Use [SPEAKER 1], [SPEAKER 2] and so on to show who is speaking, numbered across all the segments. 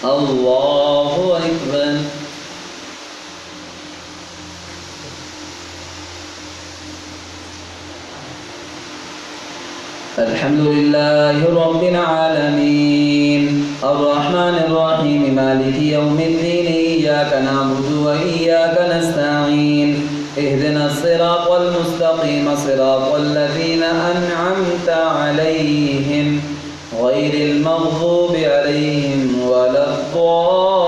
[SPEAKER 1] الله أكبر. الحمد لله رب العالمين الرحمن الرحيم مالك يوم الدين إياك نعبد وإياك نستعين اهدنا الصراط المستقيم صراط الذين أنعمت عليهم غير المغضوب عليهم ولا الضالين.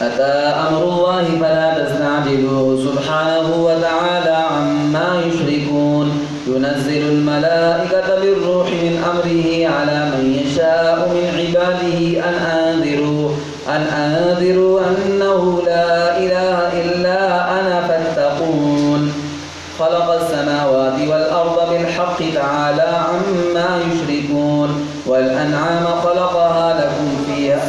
[SPEAKER 1] أتى أمر الله فلا تستعجلوه سبحانه وتعالى عما يشركون. ينزل الملائكة بالروح من أمره على من يشاء من عباده أن أنذروا أنه لا إله إلا أنا فاتقون. خلق السماوات والأرض بالحق تعالى عما يشركون. والأنعام خلقها لكم فيها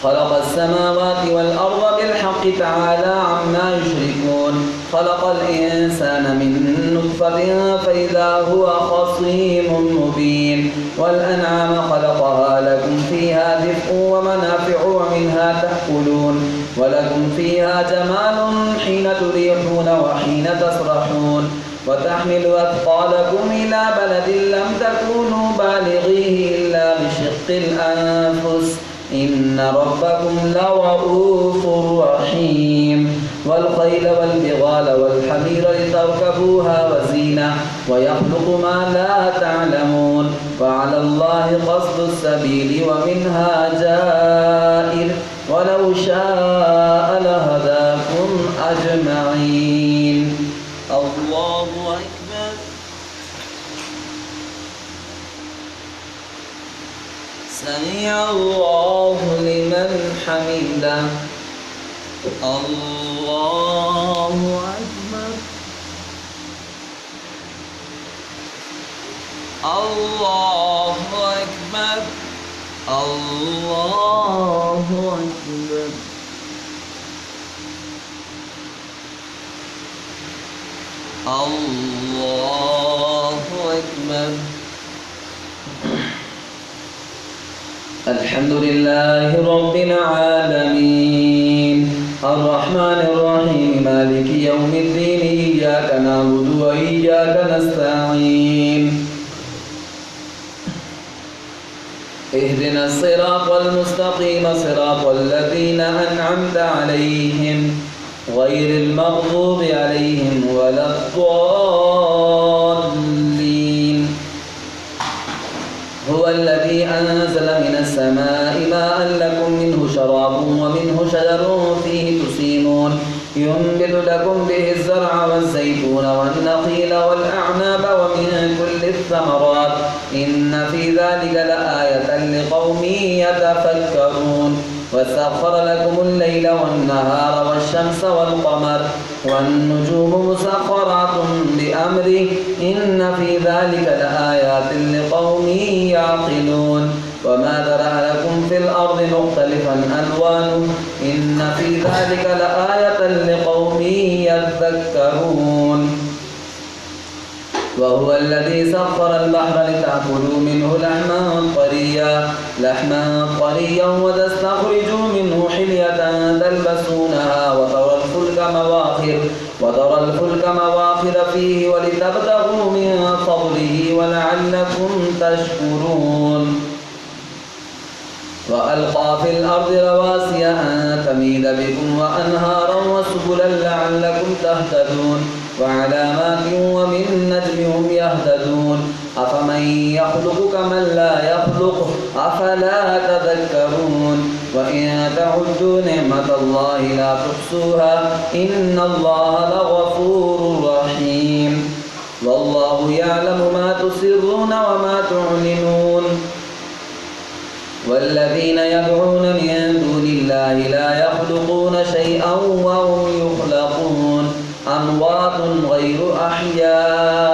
[SPEAKER 1] خلق السماوات والأرض بالحق تعالى عما يشركون. خلق الإنسان من نطفة فإذا هو خصيم مبين. والأنعام خلقها لكم فيها دفء ومنافع ومنها تأكلون. ولكم فيها جمال حين تريحون وحين تسرحون. وتحمل أثقالكم إلى بلد لم تكونوا بالغيه إلا بشق الأنفس إن ربكم لرؤوف رحيم. والخيل والبغال والحمير لتركبوها وزينة ويخلق ما لا تعلمون. وعلى الله قصد السبيل ومنها جائر ولو شاء لهداكم أجمعين. الله أكبر. سمع الله لمن حمده. الله أكبر. الله أكبر. الله أكبر. الله أكبر. الحمد لله رب العالمين الرحمن الرحيم مالك يوم الدين إياك نعبد وإياك نستعين اهدنا الصراط المستقيم صراط الذين أنعمت عليهم غير المغضوب عليهم ولا الضالين. هو الذي أنزل من السماء ماء لكم منه شراب ومنه شجر فيه تسيمون. ينبت لكم به الزرع والزيتون والنخيل والأعناب ومن كل الثمرات إن في ذلك لآية لقوم يتفكرون. وسخر لكم الليل والنهار والشمس والقمر والنجوم مسخرات بأمره إن في ذلك لآيات لقوم يعقلون. وما ذرأ لكم في الأرض مختلفا ألوانه إن في ذلك لآية لقوم يذكرون. وهو الذي سخر البحر لتأكلوا منه لحما طريا وتستخرجوا منه حلية تلبسونها وترى الفلك مواخر فيه ولتبتغوا من فضله ولعلكم تشكرون. وألقى في الأرض رواسي أن تميد بكم وأنهارا وسبلا لعلكم تهتدون. وعلامات وبالنجم هم يهتدون. أفمن يخلق كمن لا يخلق أفلا تذكرون. وإن تعدوا نعمة الله لا تحصوها إن الله لغفور رحيم. والله يعلم ما تسرون وما تعلنون. والذين يدعون من دون الله لا يخلقون شيئا وهم يخلقون أموات غير أحياء